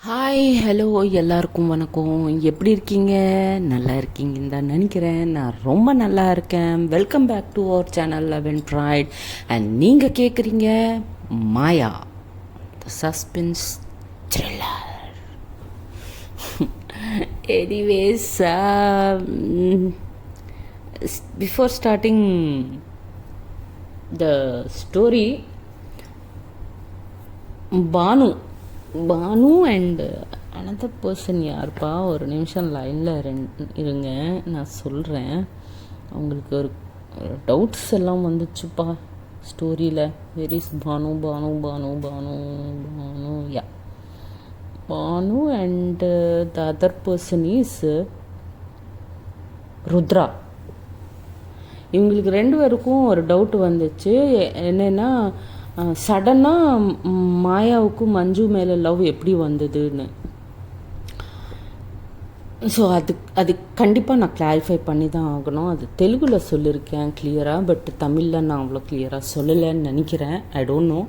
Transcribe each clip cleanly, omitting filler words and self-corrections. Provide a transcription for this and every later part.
Hi hello எல்லாருக்கும் வணக்கம். எப்படி இருக்கீங்க? நல்லா இருக்கீங்கன்னு தான் நினைக்கிறேன். நான் ரொம்ப நல்லா இருக்கேன். Welcome back to our channel love and bright. And நீங்கள் கேட்குறீங்க Maya the suspense thriller. Anyways, before starting the story, Bhanu Bhanu and another person யாருப்பா, ஒரு நிமிஷம் லைனில் இருங்க, நான் சொல்கிறேன். அவங்களுக்கு ஒரு டவுட்ஸ் எல்லாம் வந்துச்சுப்பா ஸ்டோரியில். Where is Bhanu Bhanu Bhanu Bhanu Bhanu ya Bhanu and the other person is Rudra. இவங்களுக்கு ரெண்டு பேருக்கும் ஒரு டவுட் வந்துச்சு. என்னென்னா, சடனாக மாயாவுக்கும் மஞ்சு மேலே லவ் எப்படி வந்ததுன்னு. ஸோ அது கண்டிப்பாக நான் கிளாரிஃபை பண்ணி தான் ஆகணும். அது தெலுங்கில் சொல்லியிருக்கேன் கிளியராக, பட் தமிழில் நான் அவ்வளோ கிளியராக சொல்லலைன்னு நினைக்கிறேன். I don't know.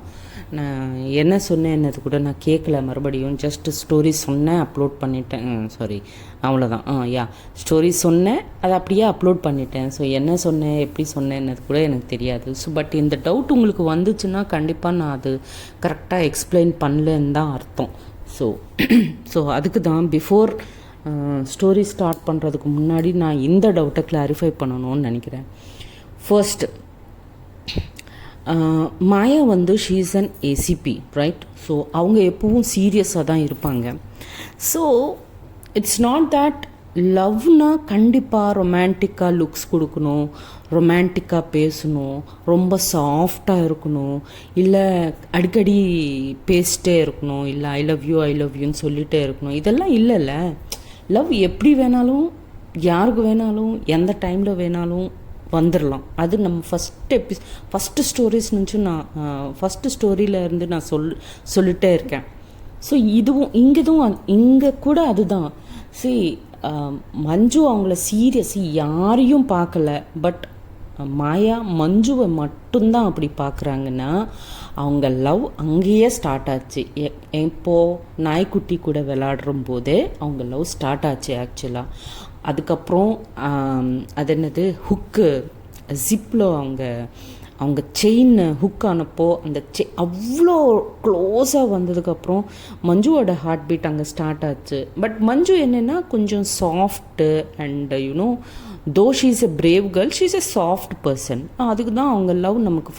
நான் என்ன சொன்னேன்னது கூட நான் கேட்கல. மறுபடியும் ஜஸ்ட் ஸ்டோரி சொன்னேன், அப்லோட் பண்ணிட்டேன். சாரி, அவ்வளோதான். யா, ஸ்டோரி சொன்னேன், அதை அப்படியே அப்லோட் பண்ணிட்டேன். ஸோ என்ன சொன்னேன், எப்படி சொன்னேன்னது கூட எனக்கு தெரியாது. ஸோ பட் இந்த டவுட் உங்களுக்கு வந்துச்சுன்னா கண்டிப்பாக நான் அது கரெக்டாக எக்ஸ்பிளைன் பண்ணலன்னு தான் அர்த்தம். ஸோ அதுக்கு தான் பிஃபோர் ஸ்டோரி ஸ்டார்ட் பண்ணுறதுக்கு முன்னாடி நான் இந்த டவுட்டை கிளாரிஃபை பண்ணணும்னு நினைக்கிறேன். ஃபர்ஸ்ட், மாயா வந்து she is an ACP, right? So அவங்க எப்பவும் சீரியஸாக தான் இருப்பாங்க. ஸோ இட்ஸ் நாட் தட் லவ்னா கண்டிப்பாக ரொமான்டிக்காக லுக்ஸ் கொடுக்கணும், ரொமான்டிக்காக பேசணும், ரொம்ப சாஃப்டாக இருக்கணும், இல்லை அடிக்கடி பேசிட்டே இருக்கணும், இல்லை ஐ லவ் யூன்னு சொல்லிகிட்டே இருக்கணும். இதெல்லாம் இல்லைல்ல. லவ் எப்படி வேணாலும், யாருக்கு வேணாலும், எந்த டைமில் வேணாலும் வந்துடலாம். அது நம்ம ஃபஸ்ட்டு ஸ்டோரிஸ் நினச்சி நான் ஃபஸ்ட்டு ஸ்டோரியிலேருந்து நான் சொல்லிட்டே இருக்கேன். ஸோ இதுவும் இங்கே கூட அதுதான். மஞ்சு அவங்கள சீரியஸ் யாரையும் பார்க்கல, பட் மாயா மஞ்சுவை மட்டும்தான் அப்படி பார்க்குறாங்கன்னா அவங்க லவ் அங்கேயே ஸ்டார்ட் ஆச்சு. இப்போது நாய்க்குட்டி கூட விளாடுறும் போதே அவங்க லவ் ஸ்டார்ட் ஆச்சு ஆக்சுவலாக. அதுக்கப்புறம் அது என்னது, ஹுக்கு ஜிப்பில் அவங்க செயின் ஹுக் ஆனப்போ அந்த அவ்வளோ க்ளோஸாக வந்ததுக்கப்புறம் மஞ்சுவோட ஹார்ட் பீட் அங்கே ஸ்டார்ட் ஆச்சு. பட் மஞ்சு என்னென்னா கொஞ்சம் சாஃப்ட்டு அண்ட் யூனோ, தோ she is a brave girl, she is a soft person. அதுக்கு தான் அவங்க லவ் நமக்கு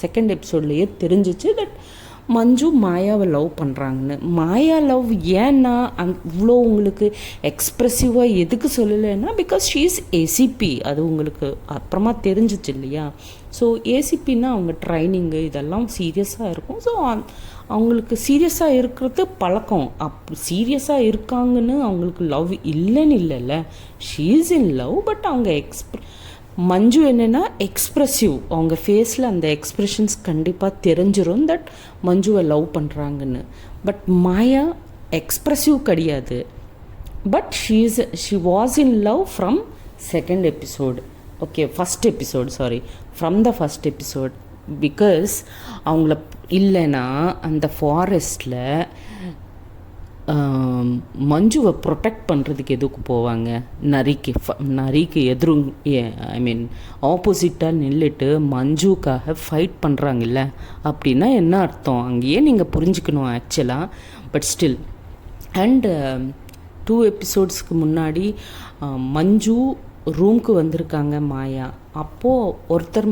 செகண்ட் எபிசோட்லேயே தெரிஞ்சிச்சு தட் மஞ்சு மாயாவை லவ் பண்ணுறாங்கன்னு. மாயா லவ் ஏன்னா இவ்வளோ உங்களுக்கு எக்ஸ்ப்ரெசிவாக எதுக்கு சொல்லலைன்னா, பிகாஸ் ஷீ இஸ் ஏசிபி. அது உங்களுக்கு அப்புறமா தெரிஞ்சிச்சு இல்லையா? ஸோ ஏசிபின்னா அவங்க ட்ரைனிங்கு இதெல்லாம் சீரியஸாக இருக்கும். ஸோ அவங்களுக்கு சீரியஸாக இருக்கிறது பழக்கம். சீரியஸாக இருக்காங்கன்னு அவங்களுக்கு லவ் இல்லைன்னு இல்லைல்ல. She is in love, but அவங்க மஞ்சு என்னென்னா எக்ஸ்ப்ரெசிவ். அவங்க ஃபேஸில் அந்த எக்ஸ்ப்ரெஷன்ஸ் கண்டிப்பாக தெரிஞ்சிடும் தட் மஞ்சுவை லவ் பண்ணுறாங்கன்னு. பட் மாயா எக்ஸ்ப்ரெசிவ் கிடையாது. But she was in love from second episode. First episode. Because அவங்கள இல்லைன்னா அந்த ஃபாரஸ்ட்டில் மஞ்சுவை ப்ரொடெக்ட் பண்ணுறதுக்கு எதுக்கு போவாங்க? நரிக்கு ஆப்போசிட்டாக நின்றுட்டு மஞ்சுக்காக ஃபைட் பண்ணுறாங்கல்ல, அப்படின்னா என்ன அர்த்தம் அங்கேயே நீங்கள் புரிஞ்சுக்கணும் ஆக்சுவலாக. But still. அண்டு 2 எபிசோட்ஸ்க்கு முன்னாடி மஞ்சு ரூம்க்கு வந்திருக்காங்க மாயா. அப்போது ஒருத்தர்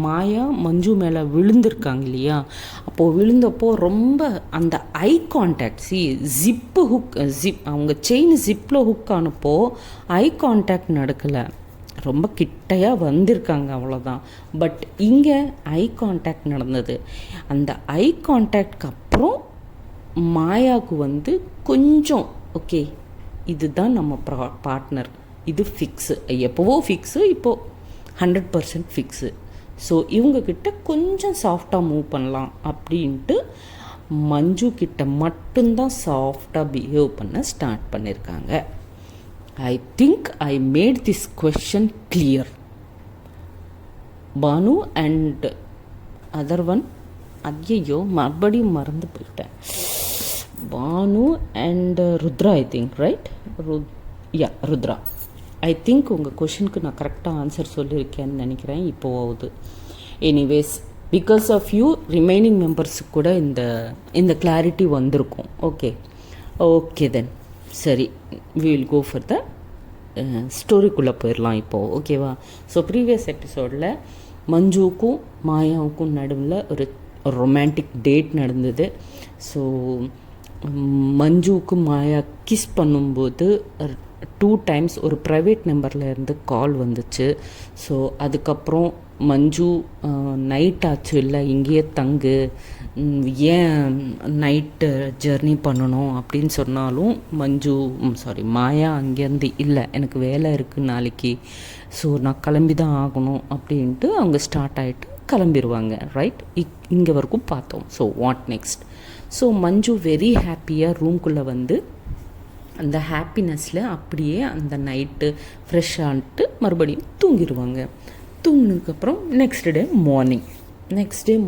மாயா மஞ்சு மேலே விழுந்திருக்காங்க இல்லையா? அப்போது விழுந்தப்போ ரொம்ப அந்த ஐ கான்டாக்ட், அவங்க செயின் ஜிப்பில் ஹுக் ஆனப்போ ஐ கான்டாக்ட் நடக்கலை, ரொம்ப கிட்டையாக வந்திருக்காங்க, அவ்வளோதான். பட் இங்கே ஐ கான்டாக்ட் நடந்தது. அந்த ஐ கான்டாக்ட்க்கு அப்புறம் மாயாவுக்கு வந்து கொஞ்சம் இதுதான் நம்ம பார்ட்னர், இது ஃபிக்ஸு, எப்போவோ ஃபிக்ஸு, இப்போது 100% ஃபிக்ஸு. ஸோ இவங்கக்கிட்ட கொஞ்சம் சாஃப்டாக மூவ் பண்ணலாம் அப்படின்ட்டு மஞ்சு கிட்ட மட்டும்தான் சாஃப்டாக பிஹேவ் பண்ண ஸ்டார்ட் பண்ணியிருக்காங்க. I think I made this question clear. Bhanu and other one, ஐயையோ மறுபடியும் மறந்து போயிட்டேன். Bhanu and Rudra I think right. Rudra. I think உங்கள் கொஷினுக்கு நான் கரெக்டாக ஆன்சர் சொல்லியிருக்கேன்னு நினைக்கிறேன். இப்போது anyways because of you remaining மெம்பர்ஸுக்கு கூட இந்த கிளாரிட்டி வந்திருக்கும். ஓகே தென் சரி, we will go for the ஸ்டோரிக்குள்ளே போயிடலாம் இப்போது. ஓகேவா? ஸோ ப்ரீவியஸ் எபிசோடில் மஞ்சுவுக்கும் மாயாவுக்கும் நடுவில் ஒரு ரொமான்டிக் டேட் நடந்தது. ஸோ மஞ்சுவுக்கு மாயா கிஸ் பண்ணும்போது 2 times ஒரு ப்ரைவேட் நம்பரில் இருந்து கால் வந்துச்சு. ஸோ அதுக்கப்புறம் மஞ்சு நைட் ஆச்சு இல்லை, இங்கேயே தங்கு, ஏன் நைட்டு ஜர்னி பண்ணணும் அப்படின்னு சொன்னாலும் மாயா அங்கேருந்து இல்லை, எனக்கு வேலை இருக்குது நாளைக்கு, ஸோ நான் கிளம்பி தான் ஆகணும் அப்படின்ட்டு அவங்க ஸ்டார்ட் ஆகிட்டு கிளம்பிடுவாங்க. ரைட், இங்கே வரைக்கும் பார்த்தோம். So what next? So Manju very ஹாப்பியாக ரூம்குள்ளே வந்து அந்த ஹாப்பினஸில் அப்படியே அந்த நைட்டு ஃப்ரெஷ் ஆகிட்டு மறுபடியும் தூங்கிடுவாங்க. தூங்கினதுக்கப்புறம் next day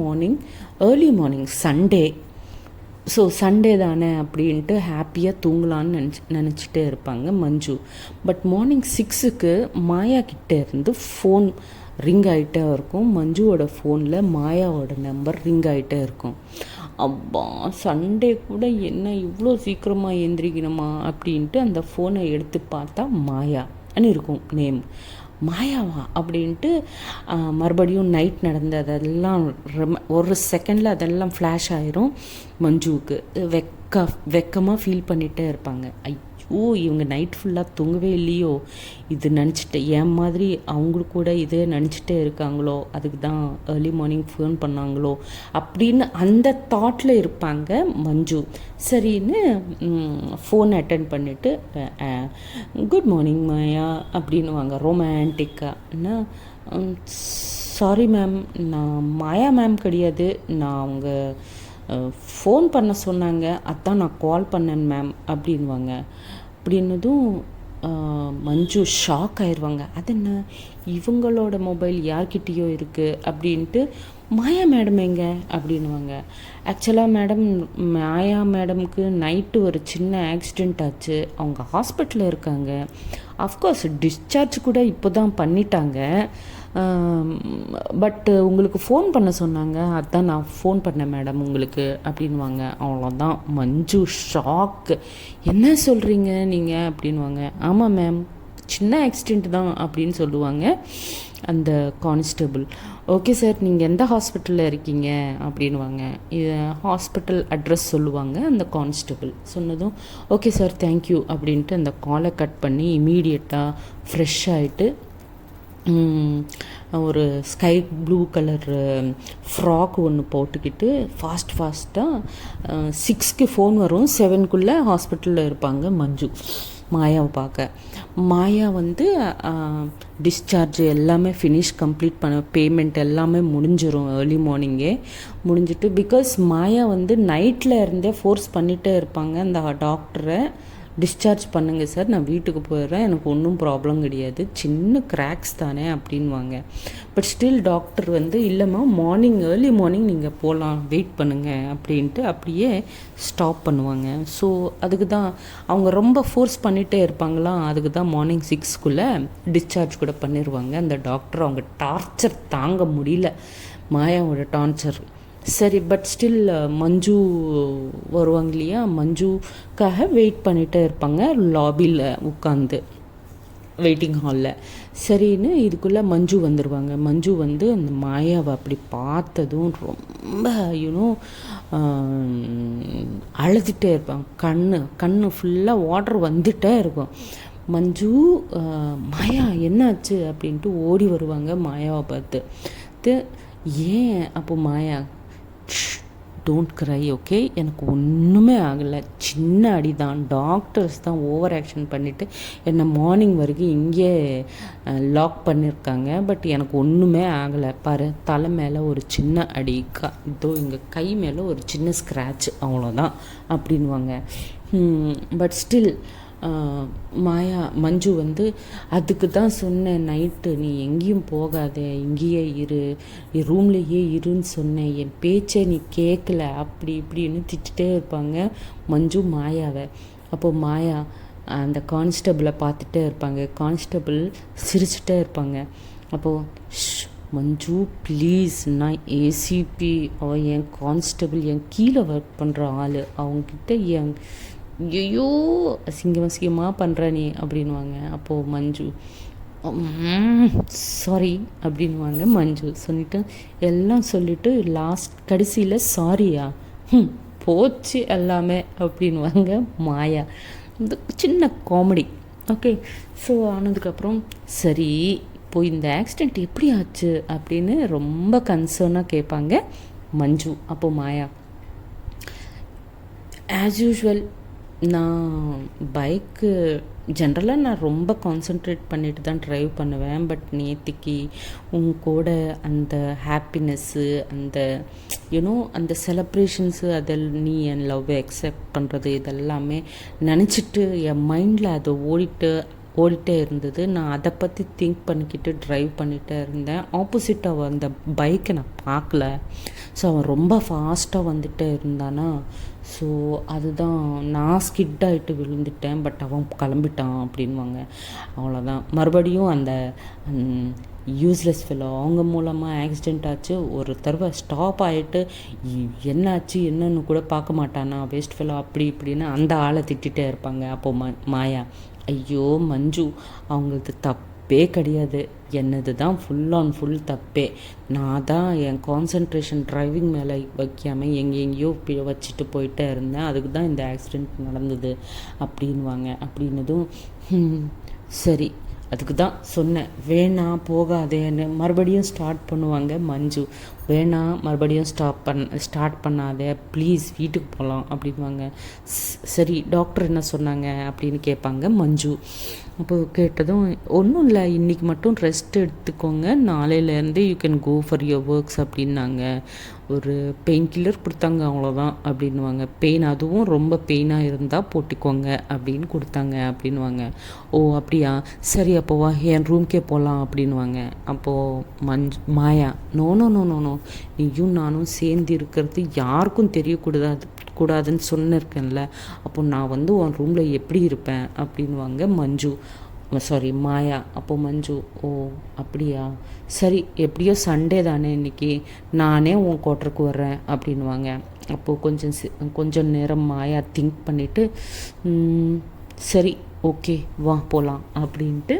morning early morning Sunday. So Sunday தானே அப்படின்ட்டு ஹாப்பியாக தூங்கலான்னு நினச்சிட்டே இருப்பாங்க மஞ்சு. பட் மார்னிங் 6க்கு மாயா கிட்டே இருந்து ஃபோன் ரிங் ஆகிட்டே இருக்கும். மஞ்சுவோட ஃபோனில் மாயாவோட நம்பர் ரிங் ஆகிட்டே இருக்கும். அப்பா, சண்டே கூட என்ன இவ்வளோ சீக்கிரமாக எழுந்திரிக்கணுமா அப்படின்ட்டு அந்த ஃபோனை எடுத்து பார்த்தா மாயான்னு இருக்கும் நேம். மாயாவா அப்படின்ட்டு மறுபடியும் நைட் நடந்ததெல்லாம் ஒரு செகண்டில் அதெல்லாம் ஃப்ளாஷ் ஆயிரும். மஞ்சுவுக்கு வெக்கமாக ஃபீல் பண்ணிகிட்டே இருப்பாங்க. இவங்க நைட் ஃபுல்லாக தூங்கவே இல்லையோ, இது நினச்சிட்டு என் மாதிரி அவங்களுக்கு கூட இதே நினச்சிட்டே இருக்காங்களோ, அதுக்கு தான் ஏர்லி மார்னிங் ஃபோன் பண்ணாங்களோ அப்படின்னு அந்த தாட்டில் இருப்பாங்க மஞ்சு. சரின்னு ஃபோன் அட்டன் பண்ணிவிட்டு குட் மார்னிங் மாயா அப்படின்னுவாங்க ரொமான்டிக்காக. சாரி மேம், நான் மாயா மேம் கிடையாது, நான் அவங்க ஃபோன் பண்ண சொன்னாங்க, அதான் நான் கால் பண்ணேன் மேம் அப்படின்வாங்க. அப்படின்னதும் மஞ்சு ஷாக் ஆயிடுவாங்க. அது என்ன, இவங்களோட மொபைல் யார்கிட்டேயோ இருக்குது அப்படின்ட்டு. மாயா மேடம் எங்கே அப்படின்வாங்க. ஆக்சுவலாக மாயா மேடமுக்கு நைட்டு ஒரு சின்ன ஆக்சிடெண்ட் ஆச்சு, அவங்க ஹாஸ்பிட்டலில் இருக்காங்க. அஃப்கோர்ஸ் டிஸ்சார்ஜ் கூட இப்போ தான் பண்ணிட்டாங்க. பட் உங்களுக்கு ஃபோன் பண்ண சொன்னாங்க, அதுதான் நான் ஃபோன் பண்ணேன் மேடம் உங்களுக்கு அப்படின்வாங்க. அவ்வளோதான், மஞ்சு ஷாக்கு. என்ன சொல்கிறீங்க நீங்கள் அப்படின்வாங்க. ஆமாம் மேம், சின்ன ஆக்சிடெண்ட் தான் அப்படின்னு சொல்லுவாங்க அந்த கான்ஸ்டபிள். ஓகே சார், நீங்கள் எந்த ஹாஸ்பிட்டலில் இருக்கீங்க அப்படின்வாங்க. இது ஹாஸ்பிட்டல் அட்ரஸ் சொல்லுவாங்க அந்த கான்ஸ்டபிள். சொன்னதும் ஓகே சார் தேங்க்யூ அப்படின்ட்டு அந்த காலை கட் பண்ணி இமீடியட்டாக ஃப்ரெஷ் ஆகிட்டு ஒரு ஸ்கை ப்ளூ கலர் ஃப்ராக் ஒன்று போட்டுக்கிட்டு ஃபாஸ்ட்டாக 6க்கு ஃபோன் வரும், 7க்குள்ளே ஹாஸ்பிட்டலில் இருப்பாங்க மஞ்சு மாயாவை பார்க்க. மாயா வந்து டிஸ்சார்ஜ் எல்லாமே கம்ப்ளீட் பண்ண, பேமெண்ட் எல்லாமே முடிஞ்சிடும் ஏர்லி மார்னிங்கே முடிஞ்சிட்டு. பிகாஸ் மாயா வந்து நைட்டில் இருந்தே ஃபோர்ஸ் பண்ணிகிட்டே இருப்பாங்க அந்த டாக்டரை, டிஸ்சார்ஜ் பண்ணுங்கள் சார், நான் வீட்டுக்கு போயிடுறேன், எனக்கு ஒன்றும் ப்ராப்ளம் கிடையாது, சின்ன கிராக்ஸ் தானே அப்படின்வாங்க. பட் ஸ்டில் டாக்டர் வந்து இல்லைம்மா ஏர்லி மார்னிங் நீங்கள் போகலாம், வெயிட் பண்ணுங்கள் அப்படின்ட்டு அப்படியே ஸ்டாப் பண்ணுவாங்க. ஸோ அதுக்கு தான் அவங்க ரொம்ப ஃபோர்ஸ் பண்ணிகிட்டே இருப்பாங்களாம். அதுக்கு தான் மார்னிங் 6க்குள்ளே டிஸ்சார்ஜ் கூட பண்ணிடுவாங்க அந்த டாக்டர். அவங்க டார்ச்சர் தாங்க முடியல, மாயாவோட டார்ச்சர். சரி, பட் ஸ்டில் மஞ்சு வருவாங்க இல்லையா, மஞ்சுக்காக வெயிட் பண்ணிகிட்டே இருப்பாங்க லாபியில் உட்காந்து வெயிட்டிங் ஹாலில். சரின்னு இதுக்குள்ளே மஞ்சு வந்துடுவாங்க. மஞ்சு வந்து அந்த மாயாவை அப்படி பார்த்ததும் ரொம்ப அழுதுகிட்டே இருப்பாங்க. கண்ணு ஃபுல்லாக வாட்டர் வந்துகிட்டே இருக்கும். மஞ்சு மாயா என்னாச்சு அப்படின்ட்டு ஓடி வருவாங்க மாயாவை பார்த்து. ஏன் அப்போ மாயா, டோன்ட் க்ரை ஓகே, எனக்கு ஒன்றுமே ஆகலை, சின்ன அடி தான், டாக்டர்ஸ் தான் ஓவர் ஆக்ஷன் பண்ணிவிட்டு என்னை மார்னிங் வரைக்கும் இங்கே லாக் பண்ணியிருக்காங்க, பட் எனக்கு ஒன்றுமே ஆகலை, பாரு தலை மேலே ஒரு சின்ன அடி, இதோ இங்கே கை மேலே ஒரு சின்ன ஸ்க்ராட்ச், அவ்வளோதான் அப்படின்வாங்க. பட் ஸ்டில் மாயா மஞ்சு வந்து அதுக்கு தான் சொன்னேன் நைட்டு நீ எங்கேயும் போகாத இங்கேயே இரு ரூம்லேயே இருன்னு சொன்னேன் என் பேச்சை நீ கேட்கல அப்படி இப்படின்னு திட்டிகிட்டே இருப்பாங்க மஞ்சு மாயாவை. அப்போது மாயா அந்த கான்ஸ்டபிளை பார்த்துட்டே இருப்பாங்க. கான்ஸ்டபிள் சிரிச்சிட்டே இருப்பாங்க. அப்போது மஞ்சு ப்ளீஸ், நான் ஏசிபி, அவன் என் கான்ஸ்டபிள், என் கீழே ஒர்க் பண்ணுற ஆள், அவங்கக்கிட்ட என் ஐயோ அசிங்கமாக பண்ணுற நீ அப்படின்வாங்க. அப்போது மஞ்சு சாரி அப்படின்வாங்க. மஞ்சு சொல்லிட்டு எல்லாம் சொல்லிவிட்டு கடைசியில் சாரியா போச்சு எல்லாமே அப்படின்வாங்க மாயா. இந்த சின்ன காமெடி. ஓகே, ஸோ ஆனதுக்கப்புறம் சரி இப்போது இந்த ஆக்சிடெண்ட் எப்படி ஆச்சு அப்படின்னு ரொம்ப கன்சர்னாக கேட்பாங்க மஞ்சு. அப்போது மாயா ஆஸ் யூஷுவல் நான் பைக்கு ஜென்ரலாக நான் ரொம்ப கான்சென்ட்ரேட் பண்ணிட்டு தான் ட்ரைவ் பண்ணுவேன். பட் நேற்றுக்கு கூட அந்த ஹாப்பினஸ்ஸு, அந்த அந்த செலப்ரேஷன்ஸு, அதில் நீ என் லவ்வை அக்செப்ட் பண்ணுறது இதெல்லாமே நினச்சிட்டு என் மைண்டில் அது ஓடிட்டே இருந்தது. நான் அதை பற்றி திங்க் பண்ணிக்கிட்டு ட்ரைவ் பண்ணிகிட்டே இருந்தேன். ஆப்போசிட்டாக அந்த பைக்கை நான் பார்க்கல. ஸோ அவன் ரொம்ப ஃபாஸ்ட்டாக வந்துட்டே இருந்தானா. ஸோ அதுதான் நான் ஸ்கிட் ஆகிட்டு விழுந்துட்டேன். பட் அவன் கிளம்பிட்டான் அப்படின்வாங்க. அவ்வளோதான். மறுபடியும் அந்த யூஸ்லெஸ் ஃபெல்லோ அவங்க மூலமாக ஆக்சிடெண்ட் ஆச்சு. ஒரு தடவை ஸ்டாப் ஆகிட்டு என்னாச்சு என்னன்னு கூட பார்க்க மாட்டானா வேஸ்ட் ஃபெல்லோ அப்படி இப்படின்னு அந்த ஆளை திட்டிகிட்டே இருப்பாங்க. அப்போது மாயா ஐயோ மஞ்சு அவங்களது தப்பே கிடையாது, என்னது தான் ஃபுல் ஆன் ஃபுல் தப்பே. நான் தான் என் கான்சன்ட்ரேஷன் டிரைவிங் மேலே வைக்காமல் எங்கெங்கேயோ வச்சுட்டு போயிட்டே இருந்தேன், அதுக்கு தான் இந்த ஆக்சிடெண்ட் நடந்தது அப்படின்வாங்க. அப்படின்னதும் சரி அதுக்கு தான் சொன்னேன் வேணாம் போகாதேன்னு. மறுபடியும் ஸ்டார்ட் பண்ணுவாங்க மஞ்சு. வேணாம் மறுபடியும் ஸ்டார்ட் பண்ணாதே ப்ளீஸ் வீட்டுக்கு போகலாம் அப்படின்வாங்க. சரி டாக்டர் என்ன சொன்னாங்க அப்படின்னு கேட்பாங்க மஞ்சு. அப்போது கேட்டதும் ஒன்றும் இல்லை, இன்றைக்கி மட்டும் ரெஸ்ட் எடுத்துக்கோங்க, நாளையிலேருந்து you can go for your works அப்படின்னாங்க. ஒரு பெயின் கில்லர் கொடுத்தாங்க அவ்வளோதான் அப்படின்வாங்க. பெயின் அதுவும் ரொம்ப பெயினாக இருந்தால் போட்டுக்கோங்க அப்படின்னு கொடுத்தாங்க அப்படின்வாங்க. ஓ அப்படியா சரி அப்போவா என் ரூம்க்கே போகலாம் அப்படின்வாங்க. அப்போது Maya no no no no no நீயும் நானும் சேர்ந்து இருக்கிறது யாருக்கும் கூடாதுன்னு சொன்னிருக்கேன்ல, அப்போ நான் உன் ரூமில் எப்படி இருப்பேன் அப்படின்வாங்க மஞ்சு. சாரி மாயா. அப்போது மஞ்சு ஓ அப்படியா சரி எப்படியோ சண்டே தானே இன்றைக்கி, நானே உன் குவார்ட்டருக்கு வர்றேன் அப்படின்வாங்க. அப்போது கொஞ்சம் நேரம் மாயா திங்க் பண்ணிவிட்டு சரி ஓகே வா போகலாம் அப்படின்ட்டு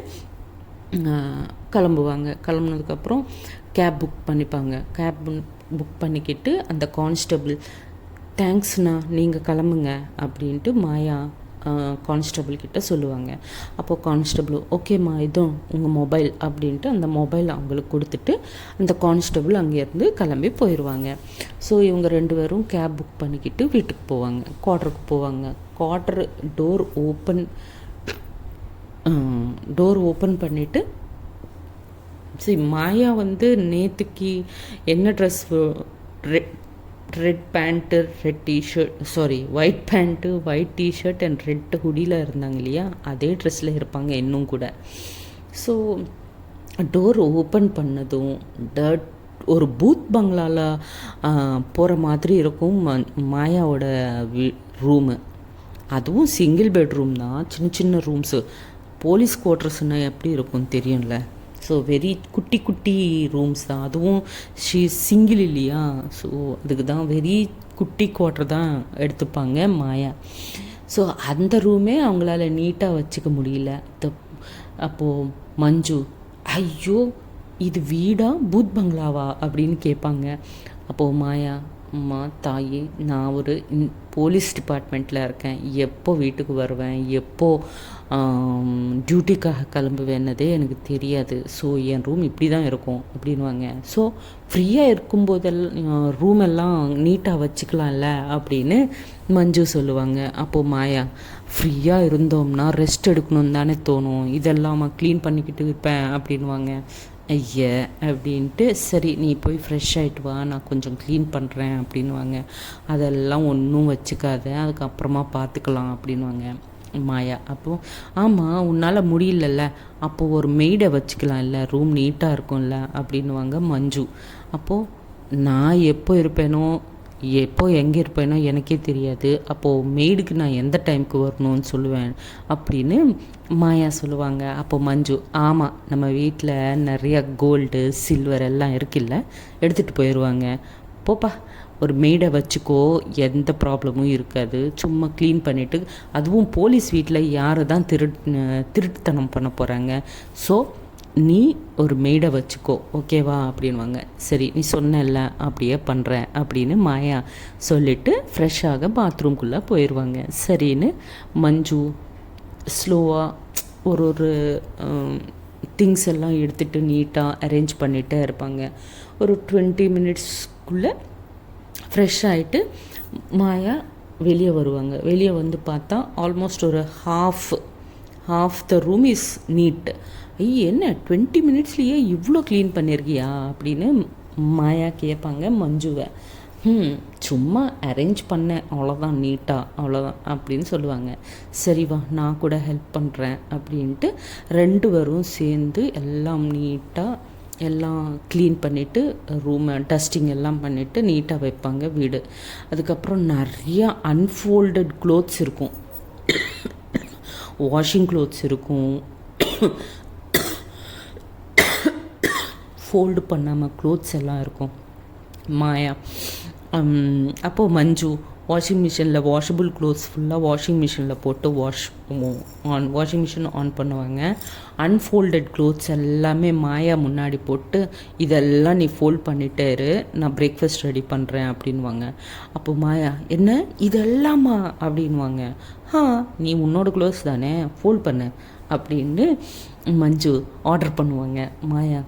கிளம்புவாங்க. கிளம்புனதுக்கப்புறம் கேப் புக் பண்ணிப்பாங்க. கேப் புக் பண்ணிக்கிட்டு அந்த கான்ஸ்டபிள் தேங்க்ஸ்ண்ணா நீங்கள் கிளம்புங்க அப்படின்ட்டு மாயா கான்ஸ்டபிள் கிட்ட சொல்லுவாங்க. அப்போது கான்ஸ்டபிள் ஓகேம்மா இதுவும் உங்கள் மொபைல் அப்படின்ட்டு அந்த மொபைல் அவங்களுக்கு கொடுத்துட்டு அந்த கான்ஸ்டபிள் அங்கேருந்து கிளம்பி போயிடுவாங்க. ஸோ இவங்க 2 பேரும் கேப் புக் பண்ணிக்கிட்டு வீட்டுக்கு போவாங்க, குவார்ட்டருக்கு போவாங்க. குவார்ட்டர் டோர் ஓப்பன் பண்ணிவிட்டு சரி மாயா நேற்றுக்கு என்ன dress red pant red t-shirt white pant white t-shirt and red ஹுடியில் இருந்தாங்க இல்லையா, அதே ட்ரெஸ்ஸில் இருப்பாங்க இன்னும் கூட. ஸோ டோர் ஓப்பன் பண்ணதும் ஒரு பூத் பங்களாவில் போகிற மாதிரி இருக்கும் மாயாவோட ரூமு. அதுவும் சிங்கிள் பெட்ரூம் தான், சின்ன சின்ன ரூம்ஸு. போலீஸ் குவார்ட்டர்ஸ்னால் எப்படி இருக்கும் தெரியும்ல. ஸோ வெரி குட்டி குட்டி ரூம்ஸ் தான், அதுவும் சிங்கிள் இல்லையா. ஸோ அதுக்கு தான் வெரி குட்டி குவார்ட்டர் தான் எடுத்துப்பாங்க மாயா. ஸோ அந்த ரூமே அவங்களால நீட்டாக வச்சுக்க முடியல. அப்போது மஞ்சு ஐயோ இது வீடா பூத் பங்களாவா அப்படின்னு கேட்பாங்க. அப்போது மாயா அம்மா தாயே நான் ஒரு போலீஸ் டிபார்ட்மெண்ட்டில் இருக்கேன், எப்போ வீட்டுக்கு வருவேன் எப்போ டியூட்டிக்காக கிளம்புவேன்னதே எனக்கு தெரியாது. ஸோ என் ரூம் இப்படி தான் இருக்கும் அப்படின்வாங்க. ஸோ ஃப்ரீயாக இருக்கும்போதெல்லாம் ரூம் எல்லாம் நீட்டாக வச்சுக்கலாம்ல அப்படின்னு மஞ்சு சொல்லுவாங்க. அப்போது மாயா ஃப்ரீயாக இருந்தோம்னா ரெஸ்ட் எடுக்கணும்னு தானே தோணும், இதெல்லாம் க்ளீன் பண்ணிக்கிட்டு இருப்பேன் அப்படின்வாங்க. ஐயா அப்படின்ட்டு சரி நீ போய் ஃப்ரெஷ் ஆகிட்டு வா நான் கொஞ்சம் க்ளீன் பண்ணுறேன் அப்படின்வாங்க. அதெல்லாம் ஒன்றும் வச்சுக்காத அதுக்கப்புறமா பார்த்துக்கலாம் அப்படின்வாங்க. மாயா. அப்போது ஆமாம் உன்னால் முடியலல்ல, அப்போது ஒரு மெய்டை வச்சுக்கலாம்ல, ரூம் நீட்டாக இருக்கும்ல அப்படின்னுவாங்க மஞ்சு. அப்போது நான் எப்போ இருப்பேனோ எப்போ எங்கே இருப்பேனோ எனக்கே தெரியாது, அப்போது மெய்டுக்கு நான் எந்த டைமுக்கு வரணும்னு சொல்லுவேன் அப்படின்னு மாயா சொல்லுவாங்க. அப்போ மஞ்சு, ஆமாம் நம்ம வீட்டில் நிறையா கோல்டு சில்வர் எல்லாம் இருக்குல்ல, எடுத்துகிட்டு போயிடுவாங்க, போப்பா ஒரு மெய்டை வச்சுக்கோ, எந்த ப்ராப்ளமும் இருக்காது, சும்மா க்ளீன் பண்ணிவிட்டு, அதுவும் போலீஸ் வீட்டில் யார் தான் திருட்டுத்தனம் பண்ண போகிறாங்க, ஸோ நீ ஒரு மெய்டை வச்சுக்கோ ஓகேவா அப்படின்வாங்க. சரி நீ சொன்னல அப்படியே பண்ணுறேன் அப்படின்னு மாயா சொல்லிவிட்டு ஃப்ரெஷ்ஷாக பாத்ரூம்குள்ளே போயிடுவாங்க. சரின்னு மஞ்சு ஸ்லோவாக ஒரு திங்ஸ் எல்லாம் எடுத்துகிட்டு நீட்டாக அரேஞ்ச் பண்ணிகிட்டே இருப்பாங்க. ஒரு 20 மினிட்ஸ்க்குள்ளே ஃப்ரெஷ் ஆகிட்டு மாயா வெளியே வருவாங்க. வெளியே வந்து பார்த்தா ஆல்மோஸ்ட் ஒரு half the room is neat. என்ன 20 மினிட்ஸ்லேயே இவ்வளோ க்ளீன் பண்ணியிருக்கியா அப்படின்னு மாயா கேட்பாங்க மஞ்சுவை. சும்மா அரேஞ்ச் பண்ணேன் அவ்வளோதான், நீட்டாக அவ்வளோதான் அப்படின்னு சொல்லுவாங்க. சரி வா நான் கூட ஹெல்ப் பண்ணுறேன் அப்படின்ட்டு 2 பேரும் சேர்ந்து எல்லாம் நீட்டாக எல்லாம் க்ளீன் பண்ணிவிட்டு ரூமை டஸ்டிங் எல்லாம் பண்ணிவிட்டு நீட்டாக வைப்பாங்க வீடு. அதுக்கப்புறம் நிறையா அன்ஃபோல்டட் க்ளோத்ஸ் இருக்கும், வாஷிங் க்ளோத்ஸ் இருக்கும், ஃபோல்டு பண்ணாமல் க்ளோத்ஸ் எல்லாம் இருக்கும். மாயா அப்போது மஞ்சு வாஷிங் மிஷினில் வாஷபிள் க்ளோத்ஸ் ஃபுல்லாக வாஷிங் மிஷினில் போட்டு வாஷிங் மிஷின் ஆன் பண்ணுவாங்க. அன்ஃபோல்டட் க்ளோத்ஸ் எல்லாமே மாயா முன்னாடி போட்டு இதெல்லாம் நீ ஃபோல்ட் பண்ணிட்டே இரு, நான் பிரேக்ஃபாஸ்ட் ரெடி பண்ணுறேன் அப்படின்வாங்க. அப்போ மாயா என்ன இதெல்லாமா அப்படின்வாங்க. நீ உன்னோட க்ளோத்ஸ் தானே ஃபோல்ட் பண்ணு அப்படின்னு மஞ்சு ஆர்டர் பண்ணுவாங்க. மாயா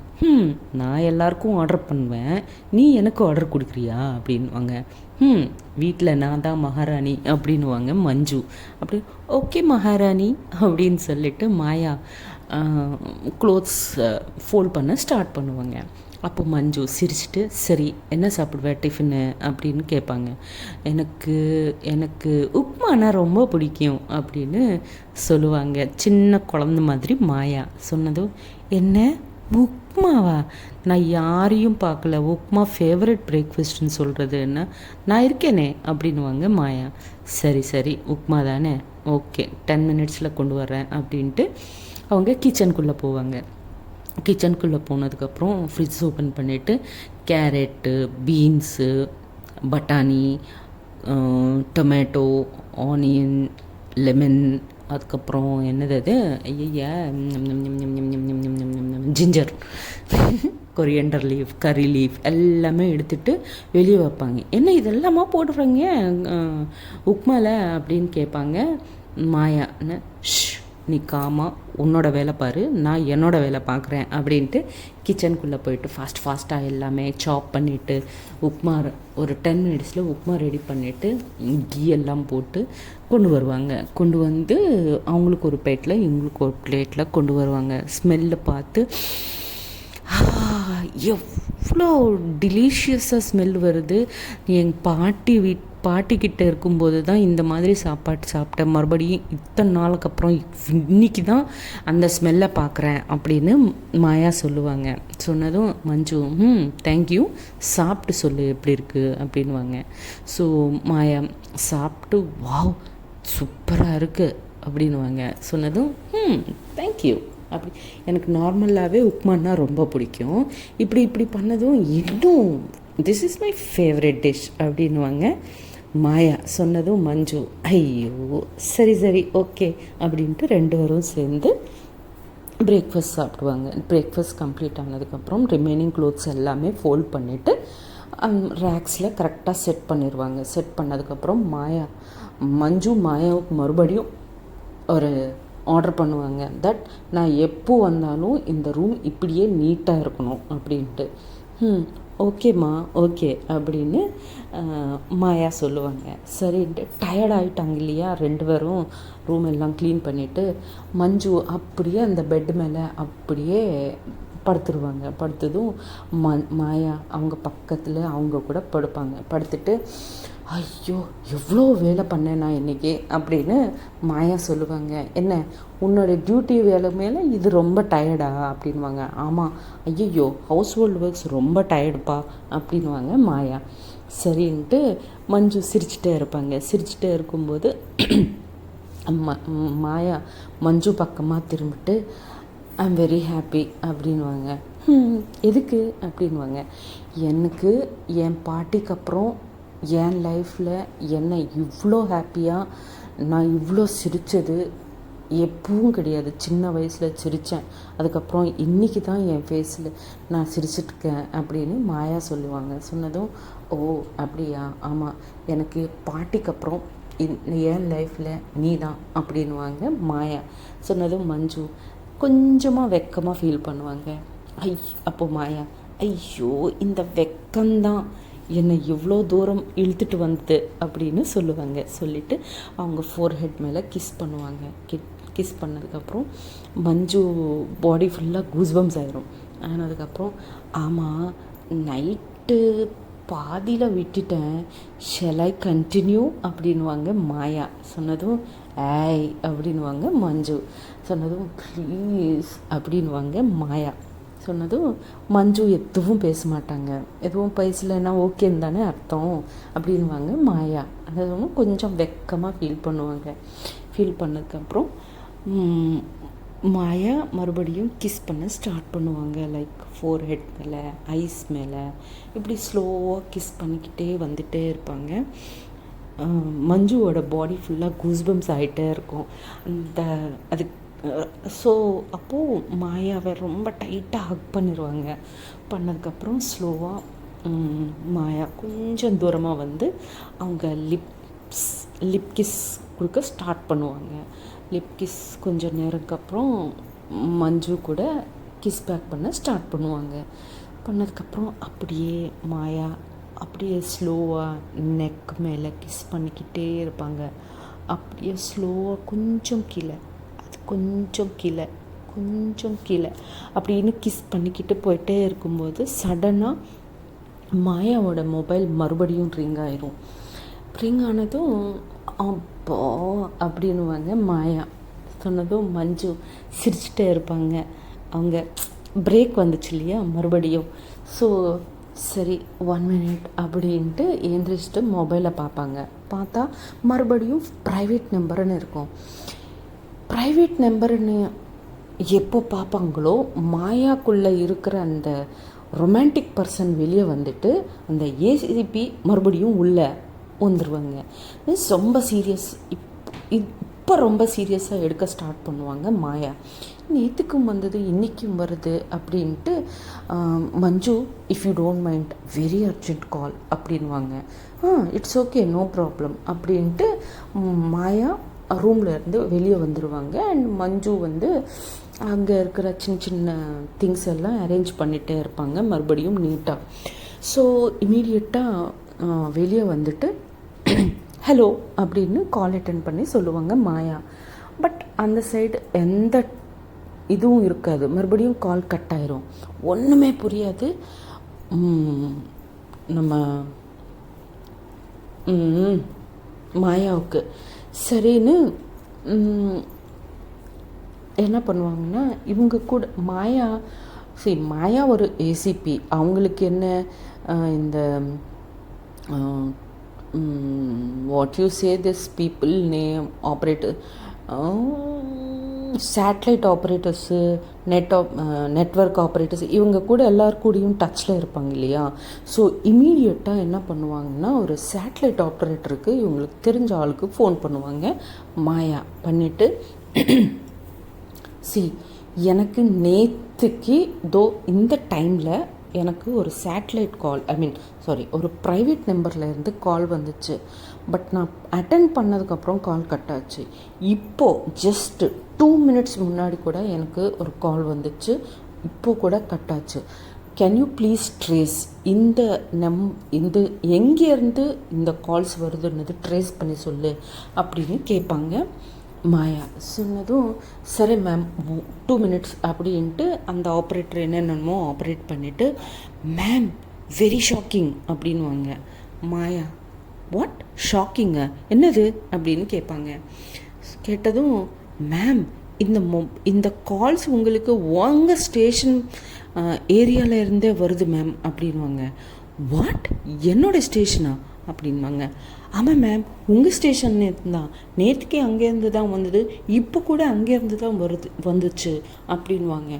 நான் எல்லாருக்கும் ஆர்டர் பண்ணுவேன், நீ எனக்கு ஆர்டர் கொடுக்குறியா அப்படின்வாங்க. வீட்டில் நான் தான் மகாராணி அப்படின்வாங்க மஞ்சு. அப்படி ஓகே மகாராணி அப்படின்னு சொல்லிட்டு மாயா க்ளோத்ஸ் ஃபோல்ட் பண்ண ஸ்டார்ட் பண்ணுவாங்க. அப்போ மஞ்சு சிரிச்சிட்டு சரி என்ன சாப்பிடுவேன் டிஃபனு அப்படின்னு கேட்பாங்க. எனக்கு உப்மானா ரொம்ப பிடிக்கும் அப்படின்னு சொல்லுவாங்க. சின்ன குழந்த மாதிரி மாயா சொன்னதும் என்ன உப்மாவா, நான் யாரையும் பார்க்கல, உப்மா ஃபேவரட் பிரேக்ஃபாஸ்ட்னு சொல்கிறதுன்னா நான் இருக்கேனே அப்படின்வாங்க மாயா. சரி உப்மா தானே, ஓகே 10 மினிட்ஸில் கொண்டு வரேன் அப்படின்ட்டு அவங்க கிச்சனுக்குள்ளே போவாங்க. கிச்சனுக்குள்ளே போனதுக்கப்புறம் ஃப்ரிட்ஜ் ஓப்பன் பண்ணிவிட்டு கேரட்டு, பீன்ஸு, பட்டாணி, டொமேட்டோ, ஆனியன், லெமன், அதுக்கப்புறம் என்னது அது ஐயா ஜிஞ்சர், கொரியண்டர் லீஃப், கறி லீஃப் எல்லாமே எடுத்துகிட்டு வெளியே வைப்பாங்க. என்ன இதெல்லாமா போடுறீங்க உப்மாவில் அப்படின்னு கேட்பாங்க. மாயா நீ காமா உன்னோட வேலை பாரு, நான் என்னோடய வேலை பார்க்குறேன் அப்படின்ட்டு கிச்சனுக்குள்ளே போயிட்டு ஃபாஸ்ட்டாக எல்லாமே சாப் பண்ணிவிட்டு உப்மா ஒரு 10 மினிட்ஸில் உப்மா ரெடி பண்ணிவிட்டு கீ எல்லாம் போட்டு கொண்டு வருவாங்க. கொண்டு வந்து அவங்களுக்கு ஒரு பிளேட்டில் இவங்களுக்கு ஒரு பிளேட்டில் கொண்டு வருவாங்க. ஸ்மெல்லை பார்த்து எவ்வளோ டெலிஷியஸாக ஸ்மெல் வருது. எங்கள் பாட்டிக்கிட்ட இருக்கும்போது தான் இந்த மாதிரி சாப்பாடு சாப்பிட்டேன், மறுபடியும் இத்தனை நாளுக்கு அப்புறம் இன்றைக்கி தான் அந்த ஸ்மெல்லை பார்க்குறேன் அப்படின்னு மாயா சொல்லுவாங்க. சொன்னதும் மஞ்சு தேங்க்யூ, சாப்பிட்டு சொல்லு எப்படி இருக்குது அப்படின்வாங்க. ஸோ மாயா சாப்பிட்டு வாவ் சூப்பராக இருக்குது அப்படின்வாங்க. சொன்னதும் தேங்க்யூ அப்படி. எனக்கு நார்மலாகவே உப்மான்னா ரொம்ப பிடிக்கும், இப்படி பண்ணதும் இன்னும் this is my favourite dish அப்படின்வாங்க மாயா. சொன்னதும் மஞ்சு ஐயோ சரி ஓகே அப்படின்ட்டு 2 பேரும் சேர்ந்து பிரேக்ஃபாஸ்ட் சாப்பிடுவாங்க. பிரேக்ஃபாஸ்ட் கம்ப்ளீட் ஆனதுக்கப்புறம் ரிமைனிங் க்ளோத்ஸ் எல்லாமே ஃபோல்ட் பண்ணிவிட்டு ரேக்ஸில் கரெக்டாக செட் பண்ணிடுவாங்க. செட் பண்ணதுக்கப்புறம் மஞ்சு மாயாவுக்கு மறுபடியும் ஒரு ஆர்டர் பண்ணுவாங்க. தட் நான் எப்போ வந்தாலும் இந்த ரூம் இப்படியே நீட்டாக இருக்கணும் அப்படின்ட்டு. ஓகேம்மா ஓகே அப்படின்னு மாயா சொல்லுவாங்க. சரின்ட்டு டயர்ட் ஆகிட்டாங்க இல்லையா 2 பேரும், ரூம் எல்லாம் க்ளீன் பண்ணிவிட்டு மஞ்சு அப்படியே அந்த பெட் மேலே அப்படியே படுத்துருவாங்க. படுத்ததும் மாயா அவங்க பக்கத்தில் அவங்க கூட படுப்பாங்க. படுத்துட்டு ஐயோ எவ்வளோ வேலை பண்ணேன் நான் இன்றைக்கி அப்படின்னு மாயா சொல்லுவாங்க. என்ன உன்னோட டியூட்டி வேலை மேலே இது ரொம்ப டயர்டா அப்படின்வாங்க. ஆமாம், ஐயோ ஹவுஸ் ஹோல்டு ஒர்க்ஸ் ரொம்ப டயர்டுப்பா அப்படின்வாங்க மாயா. சரின்ட்டு மஞ்சு சிரிச்சிட்டே இருப்பாங்க. சிரிச்சிட்டே இருக்கும்போது மாயா மஞ்சு பக்கமாக திரும்பிட்டு ஐ எம் வெரி ஹாப்பி அப்படின்வாங்க. எதுக்கு அப்படின்வாங்க. எனக்கு என் பாட்டிக்கு அப்புறம் என் லைஃப்பில் என்னை இவ்வளோ ஹாப்பியாக நான் இவ்வளோ சிரித்தது எப்பவும் கிடையாது. சின்ன வயசில் சிரித்தேன், அதுக்கப்புறம் இன்றைக்கி தான் என் ஃபேஸில் நான் சிரிச்சிட்ருக்கேன் அப்படின்னு மாயா சொல்லுவாங்க. சொன்னதும் ஓ அப்படியா, ஆமாம் எனக்கு பாட்டிக்கு அப்புறம் என் லைஃப்பில் நீ தான் அப்படின்வாங்க மாயா. சொன்னதும் மஞ்சு கொஞ்சமாக வெக்கமாக ஃபீல் பண்ணுவாங்க. அப்போது மாயா, ஐயோ இந்த வெக்கம்தான் என்னை இவ்வளோ தூரம் இழுத்துட்டு வந்தது அப்படின்னு சொல்லுவாங்க. சொல்லிவிட்டு அவங்க ஃபோர்ஹெட் மேலே கிஸ் பண்ணுவாங்க. கிஸ் பண்ணதுக்கப்புறம் மஞ்சு பாடி ஃபுல்லாக கூஸ்பம்ஸ் ஆயிரும். ஆனதுக்கப்புறம் ஆமாம் நைட்டு பாதியில் விட்டுட்டேன், ஷெல் ஐ கண்டினியூ அப்படின்வாங்க மாயா. சொன்னதும் ஏய் அப்படின்வாங்க மஞ்சு. சொன்னதும் ப்ளீஸ் அப்படின்வாங்க மாயா. சொன்னதும் மஞ்சு எதுவும் பேச மாட்டாங்க. எதுவும் பேசலைன்னா ஓகேன்னு தானே அர்த்தம் அப்படின்வாங்க மாயா. அது கொஞ்சம் வெக்கமாக ஃபீல் பண்ணுவாங்க. ஃபீல் பண்ணதுக்கப்புறம் மாயா மறுபடியும் கிஸ் பண்ண ஸ்டார்ட் பண்ணுவாங்க. லைக் ஃபோர்ஹெட் மேலே, ஐஸ் மேலே, இப்படி ஸ்லோவாக கிஸ் பண்ணிக்கிட்டே வந்துகிட்டே இருப்பாங்க. மஞ்சுவோட பாடி ஃபுல்லாக கூஸ்பம்ஸ் ஆகிட்டே இருக்கும். அது ஸோ அப்போது மாயாவை ரொம்ப டைட்டாக ஹக் பண்ணிடுவாங்க. பண்ணதுக்கப்புறம் ஸ்லோவாக மாயா கொஞ்சம் தூரமாக வந்து அவங்க லிப் கிஸ் கொடுக்க ஸ்டார்ட் பண்ணுவாங்க. லிப் கிஸ் கொஞ்சம் நேரத்துக்கு அப்புறம் மஞ்சு கூட கிஸ் பேக் பண்ண ஸ்டார்ட் பண்ணுவாங்க. பண்ணதுக்கப்புறம் அப்படியே மாயா அப்படியே ஸ்லோவாக நெக் மேலே கிஸ் பண்ணிக்கிட்டே இருப்பாங்க. அப்படியே ஸ்லோவாக கொஞ்சம் கீழே கொஞ்சம் கீழே அப்படின்னு கிஸ் பண்ணிக்கிட்டு போயிட்டே இருக்கும்போது சடனாக மாயாவோட மொபைல் மறுபடியும் ரிங் ஆயிரும். ரிங் ஆனதும் அப்போ அப்படின்னுவாங்க மாயா. சொன்னதும் மஞ்சு சிரிச்சிட்டே இருப்பாங்க. அவங்க பிரேக் வந்துச்சு இல்லையா மறுபடியும். ஸோ சரி 1 minute அப்படின்ட்டு எழுந்திரிச்சிட்டு மொபைலை பார்ப்பாங்க. பார்த்தா மறுபடியும் ப்ரைவேட் நம்பருன்னு இருக்கும். ப்ரைவேட் நம்பருன்னு எப்போ பார்ப்பாங்களோ மாயாக்குள்ளே இருக்கிற அந்த ரொமான்டிக் பர்சன் வெளியே வந்துட்டு அந்த ஏசிபி மறுபடியும் உள்ளே வந்துடுவாங்க. ரொம்ப சீரியஸ் இப்போ ரொம்ப சீரியஸாக எடுக்க ஸ்டார்ட் பண்ணுவாங்க மாயா. நேற்றுக்கும் வந்தது இன்றைக்கும் வருது அப்படின்ட்டு Manju if you don't mind very urgent call அப்படின்வாங்க. இட்ஸ் ஓகே நோ ப்ராப்ளம் அப்படின்ட்டு மாயா ரூமில் இருந்து வெளியே வந்துடுவாங்க. அண்ட் மஞ்சு வந்து அங்கே இருக்கிற சின்ன சின்ன திங்ஸ் எல்லாம் அரேஞ்ச் பண்ணிகிட்டே இருப்பாங்க மறுபடியும் நீட்டாக. ஸோ இமீடியட்டாக வெளியே வந்துட்டு ஹலோ அப்படின்னு கால் அட்டன் பண்ணி சொல்லுவாங்க மாயா. பட் அந்த சைடு எந்த இதுவும் இருக்காது. மறுபடியும் கால் கட் ஆயிரும். ஒன்றுமே புரியாது நம்ம மாயாவுக்கு. சரின்னு என்ன பண்ணுவாங்கன்னா இவங்க கூட மாயா ஒரு ஏசிபி. அவங்களுக்கு என்ன இந்த what you say this people name operator satellite operators network operators இவங்க கூட எல்லாருக்கூடையும் டச்சில் இருப்பாங்க இல்லையா. ஸோ இமீடியட்டாக என்ன பண்ணுவாங்கன்னா ஒரு சேட்டலைட் ஆப்ரேட்டருக்கு இவங்களுக்கு தெரிஞ்ச ஆளுக்கு ஃபோன் பண்ணுவாங்க மாயா. பண்ணிவிட்டு எனக்கு நேற்றுக்கு இந்த டைமில் எனக்கு ஒரு சேட்டலைட் கால் ஒரு ப்ரைவேட் நம்பரில் இருந்து கால் வந்துச்சு. பட் நான் அட்டென்ட் பண்ணதுக்கப்புறம் கால் கட் ஆச்சு. இப்போது ஜஸ்ட் 2 minutes முன்னாடி கூட எனக்கு ஒரு கால் வந்துச்சு, இப்போது கூட கட் ஆச்சு. கேன் யூ ப்ளீஸ் ட்ரேஸ் இந்த எங்கேருந்து இந்த கால்ஸ் வருதுன்னது ட்ரேஸ் பண்ணி சொல்லு அப்படின்னு கேட்பாங்க மாயா. சொன்னதும் சரி மேம் 2 minutes அப்படின்ட்டு அந்த ஆப்ரேட்டர் என்னென்னமோ ஆப்ரேட் பண்ணிவிட்டு மேம் வெரி ஷாக்கிங் அப்படின்வாங்க மாயா. வாட் ஷாக்கிங்க, என்னது அப்படின்னு கேட்பாங்க. கேட்டதும், மேம் இந்த கால்ஸ் உங்களுக்கு உங்கள் ஸ்டேஷன் ஏரியாவில் இருந்தே வருது மேம் அப்படின்வாங்க. வாட், என்னோடய ஸ்டேஷனா அப்படின்வாங்க. ஆமாம் மேம், உங்கள் ஸ்டேஷன் தான், நேற்றுக்கே அங்கேருந்து தான் வந்தது, இப்போ கூட அங்கேருந்து தான் வந்துச்சு அப்படின்வாங்க.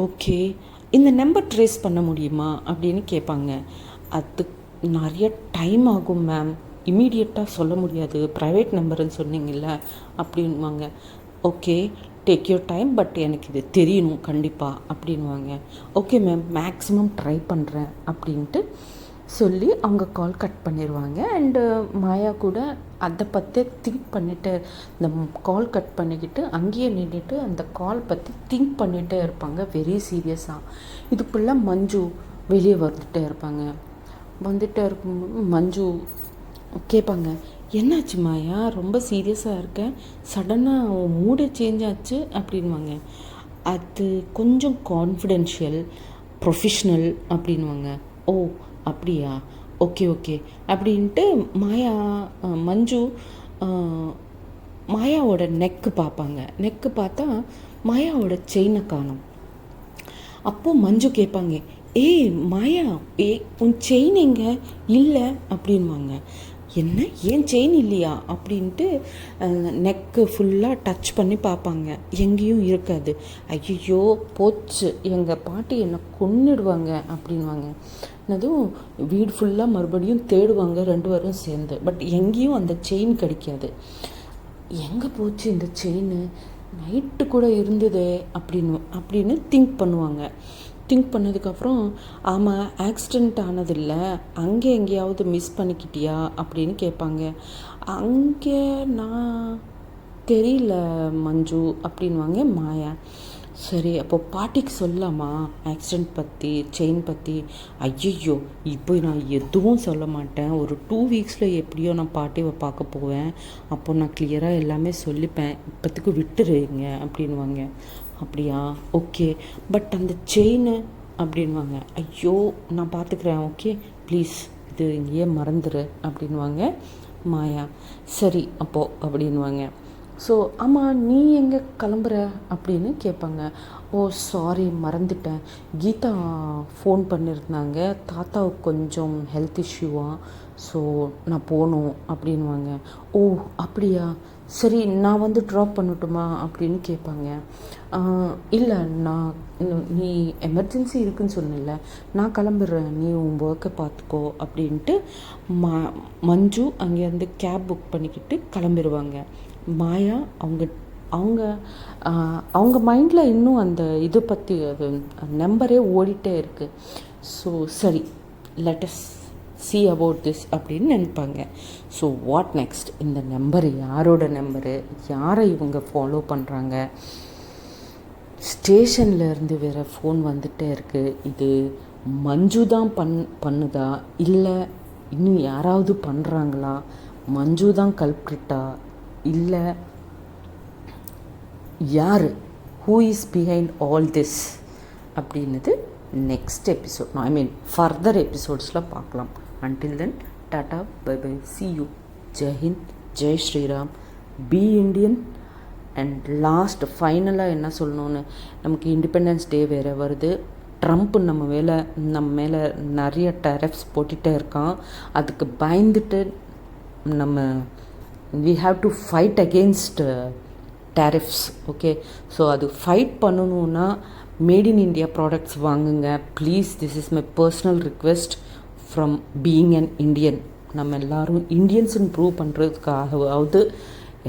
ஓகே, இந்த நம்பர் ட்ரேஸ் பண்ண முடியுமா அப்படின்னு கேட்பாங்க. அது நிறைய டைம் ஆகும் மேம், இமீடியட்டாக சொல்ல முடியாது, ப்ரைவேட் நம்பருன்னு சொன்னீங்கல்ல அப்படின்வாங்க. Okay, take your time, but எனக்கு இது தெரியணும் கண்டிப்பாக அப்படின்வாங்க. ஓகே மேம், மேக்ஸிமம் ட்ரை பண்ணுறேன் அப்படின்ட்டு சொல்லி அவங்க கால் கட் பண்ணிடுவாங்க. அண்டு மாயா கூட அதை பற்றி திங்க் பண்ணிவிட்டு, இந்த கால் கட் பண்ணிக்கிட்டு அங்கேயே நின்றுட்டு அந்த கால் பற்றி திங்க் பண்ணிகிட்டே இருப்பாங்க, வெரி சீரியஸாக. இதுக்குள்ளே மஞ்சு வெளியே வந்துகிட்டே இருப்பாங்க. வந்துகிட்டே இருக்கும்போது மஞ்சு கேட்பாங்க, என்னாச்சு மாயா, ரொம்ப சீரியஸாக இருக்க, சடனாக மூடே சேஞ்ச் ஆச்சு அப்படின்வாங்க. அது கொஞ்சம் கான்ஃபிடென்ஷியல், ப்ரொஃபஷ்னல் அப்படின்வாங்க. ஓ அப்படியா, ஓகே ஓகே அப்படின்ட்டு மஞ்சு மாயாவோட நெக்கு பார்ப்பாங்க. நெக்கு பார்த்தா மாயாவோட செயினை காணும். அப்போது மஞ்சு கேட்பாங்க, ஏய் மாயா, உன் செயின் எங்கே இல்லை அப்படின்வாங்க. என்ன, ஏன் செயின் இல்லையா அப்படின்ட்டு நெக்கு ஃபுல்லாக டச் பண்ணி பார்ப்பாங்க, எங்கேயும் இருக்காது. ஐயோ போச்சு, எங்கள் பாட்டி என்னை கொன்னுடுவாங்க அப்படின்வாங்க. அதுவும் வீடு ஃபுல்லாக மறுபடியும் தேடுவாங்க 2 பேரும் சேர்ந்து, பட் எங்கேயும் அந்த செயின் கிடைக்காது. எங்கே போச்சு இந்த செயின், நைட்டு கூட இருந்ததே அப்படின்னு திங்க் பண்ணுவாங்க. திங்க் பண்ணதுக்கப்புறம், ஆமாம் ஆக்சிடெண்ட் ஆனதில்ல, அங்கே எங்கேயாவது மிஸ் பண்ணிக்கிட்டியா அப்படின்னு கேட்பாங்க. அங்கே நான் தெரியல மஞ்சு அப்படின்வாங்க மாயா. சரி, அப்போது பாட்டிக்கு சொல்லலாமா ஆக்சிடெண்ட் பற்றி, செயின் பற்றி? ஐயோ, இப்போ நான் எதுவும் சொல்ல மாட்டேன், ஒரு 2 வீக்ஸில் எப்படியோ நான் பாட்டியை பார்க்க போவேன், அப்போ நான் கிளியராக எல்லாமே சொல்லிப்பேன், இப்போத்துக்கு விட்டுருங்க அப்படின்வாங்க. அப்படியா, ஓகே, பட் அந்த செயின் அப்படின்வாங்க. ஐயோ நான் பார்த்துக்கிறேன், ஓகே ப்ளீஸ் இது இங்கேயே மறந்துடு அப்படின்வாங்க மாயா. சரி அப்போது அப்படின்வாங்க. ஸோ ஆமாம், நீ எங்கே கிளம்புற அப்படின்னு கேட்பாங்க. ஓ சாரி, மறந்துட்டேன், கீதா ஃபோன் பண்ணியிருந்தாங்க, தாத்தாவுக்கு கொஞ்சம் ஹெல்த் இஷ்யூவாக, ஸோ நான் போகணும் அப்படின்வாங்க. ஓ அப்படியா, சரி நான் வந்து ட்ராப் பண்ணட்டுமா அப்படின்னு கேட்பாங்க. இல்லை, நீ எமர்ஜென்சி இருக்குன்னு சொன்னில்ல, நான் கிளம்புறேன், நீ உன் ஒர்க்கை பார்த்துக்கோ அப்படின்ட்டு மஞ்சு அங்கேருந்து கேப் புக் பண்ணிக்கிட்டு கிளம்பிடுவாங்க. மாயா அவங்க மைண்டில் இன்னும் அந்த இதை பற்றி அது நம்பரே ஓடிட்டே இருக்குது. ஸோ சரி, let us see about this அப்படின்னு நினைப்பாங்க. ஸோ வாட் நெக்ஸ்ட், இந்த நம்பரு யாரோட நம்பரு, யாரை இவங்க ஃபாலோ பண்ணுறாங்க, ஸ்டேஷன்லேருந்து வேறு ஃபோன் வந்துகிட்டே இருக்குது, இது மஞ்சு தான் பண்ணுதா இல்லை இன்னும் யாராவது பண்ணுறாங்களா, மஞ்சு தான் கல்ப்ரிட்டா இல்லை யார், who is behind all this அப்படின்னது next episode, I mean further எபிசோட்ஸில் பார்க்கலாம். Until then, Tata, bye-bye, see you. Jai Hind, Jai Shri Ram, be Indian. And last ஃபைனலாக என்ன சொல்லணும்னு, நமக்கு இண்டிபெண்டன்ஸ் டே வேறு வருது, ட்ரம்ப் நம்ம மேலே நிறைய டேரிஃப்ஸ் போட்டுகிட்டே இருக்கான், அதுக்கு பயந்துட்டு we have to fight against tariffs, okay. So அது ஃபைட் பண்ணணுன்னா மேட் இன் இண்டியா ப்ராடக்ட்ஸ் வாங்குங்க please. This is my personal request from being an Indian. நம்ம எல்லோரும் இண்டியன்ஸுன்னு ப்ரூவ் பண்ணுறதுக்காகவாவது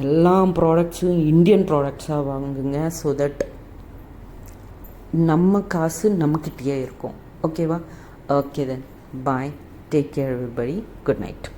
எல்லா ப்ராடக்ட்ஸும் இண்டியன் ப்ராடக்ட்ஸாக வாங்குங்க. ஸோ தட் நம்ம காசு நம்மக்கிட்டேயே இருக்கும், ஓகேவா? Okay then, bye, take care everybody, good night.